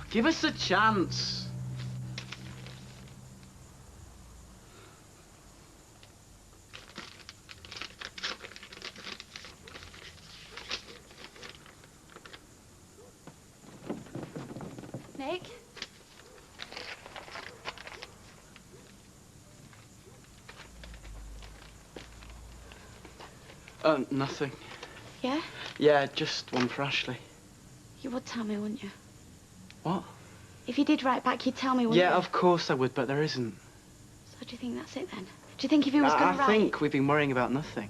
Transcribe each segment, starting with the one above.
Give us a chance. Nick? Nothing. Yeah? Yeah, just one for Ashley. You would tell me, wouldn't you? What? If you did write back, you'd tell me, wouldn't you? Yeah, of course I would, but there isn't. So do you think that's it, then? Do you think if he was going to write... I think we've been worrying about nothing.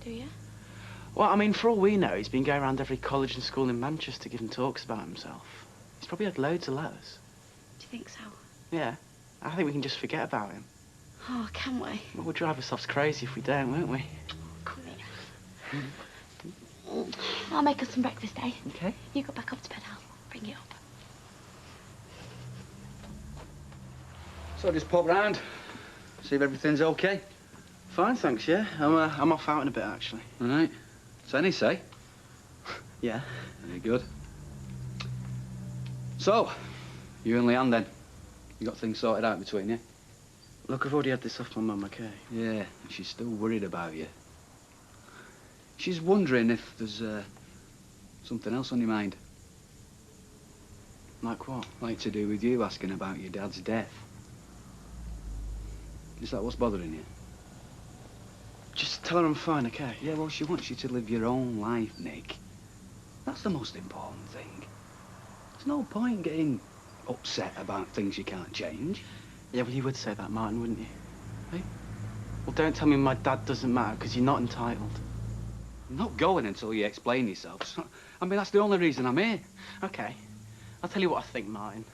Do you? Well, I mean, for all we know, he's been going around every college and school in Manchester giving talks about himself. He's probably had loads of letters. Do you think so? Yeah. I think we can just forget about him. Oh, can we? Well, we'll drive ourselves crazy if we don't, won't we? Come here. I'll make us some breakfast, eh? Okay. You go back up to bed, I'll bring it up. So just pop round, see if everything's okay. Fine, thanks, yeah. I'm off out in a bit, actually. All right. So any say? Yeah. Very good. So, you and Leanne then? You got things sorted out between you? Look, I've already had this off my mum, okay? Yeah, she's still worried about you. She's wondering if there's something else on your mind. Like what? Like to do with you asking about your dad's death. Is that what's bothering you? Just tell her I'm fine, okay? Yeah, well, she wants you to live your own life, Nick. That's the most important thing. There's no point getting upset about things you can't change. Yeah, well, you would say that, Martin, wouldn't you? Hey? Well, don't tell me my dad doesn't matter, because you're not entitled. I'm not going until you explain yourself. I mean, that's the only reason I'm here. Okay. I'll tell you what I think, Martin.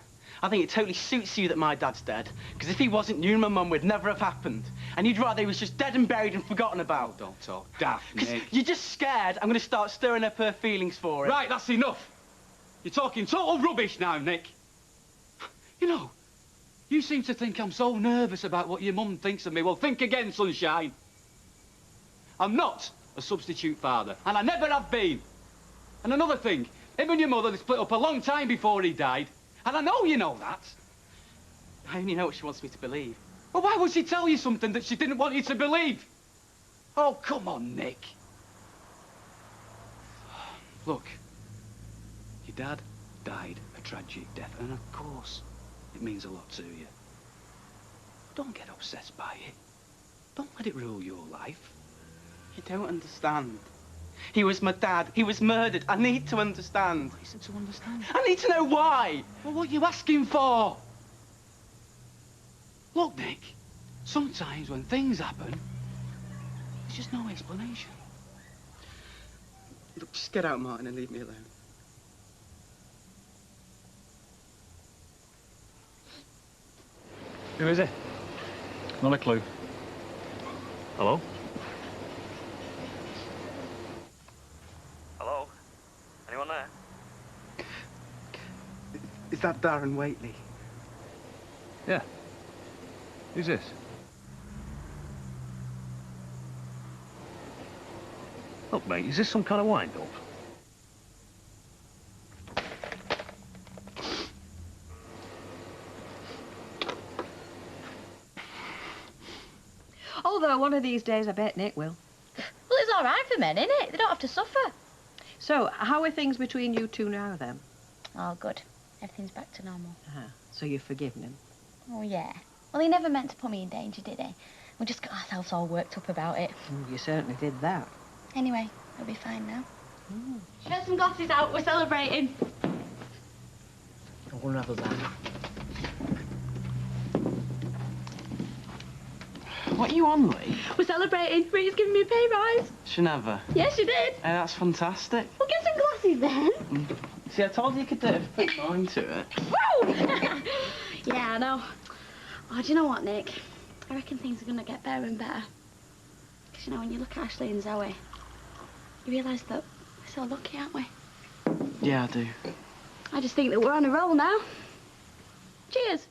I think it totally suits you that my dad's dead, because if he wasn't, you and my mum would never have happened. And you'd rather he was just dead and buried and forgotten about. Oh, don't talk daft, Nick. You're just scared I'm going to start stirring up her feelings for it. Right, that's enough. You're talking total rubbish now, Nick. You know, you seem to think I'm so nervous about what your mum thinks of me. Well, think again, sunshine. I'm not a substitute father, and I never have been. And another thing, him and your mother, they split up a long time before he died. And I know you know that. I only know what she wants me to believe. Well, why would she tell you something that she didn't want you to believe? Oh, come on, Nick. Look, your dad died a tragic death, and of course, it means a lot to you. Don't get obsessed by it. Don't let it rule your life. You don't understand. He was my dad. He was murdered. I need to understand. What is it to understand? I need to know why. Well, what are you asking for? Look, Nick, sometimes when things happen, there's just no explanation. Look, just get out, Martin, and leave me alone. Who is it? Not a clue. Hello? Hello? Anyone there? Is that Darren Waitley? Yeah. Who's this? Look, mate, is this some kind of wind-up? Although one of these days I bet Nick will. Well, it's all right for men, isn't it? They don't have to suffer. So, how are things between you two now, then? Oh, good. Everything's back to normal. So you've forgiven him? Oh, yeah. Well, he never meant to put me in danger, did he? We just got ourselves all worked up about it. You certainly did that. Anyway, we'll be fine now. Get some glasses out, we're celebrating. I'll unravel that. What are you on, Lee? We're celebrating. Rita's giving me a pay rise. She never. Yes, she did. That's fantastic. Well, get some glasses then. See, I told you could do it if you put your mind to it. Woo! Yeah, I know. Oh, do you know what, Nick? I reckon things are going to get better and better. Because, you know, when you look at Ashley and Zoe, you realise that we're so lucky, aren't we? Yeah, I do. I just think that we're on a roll now. Cheers.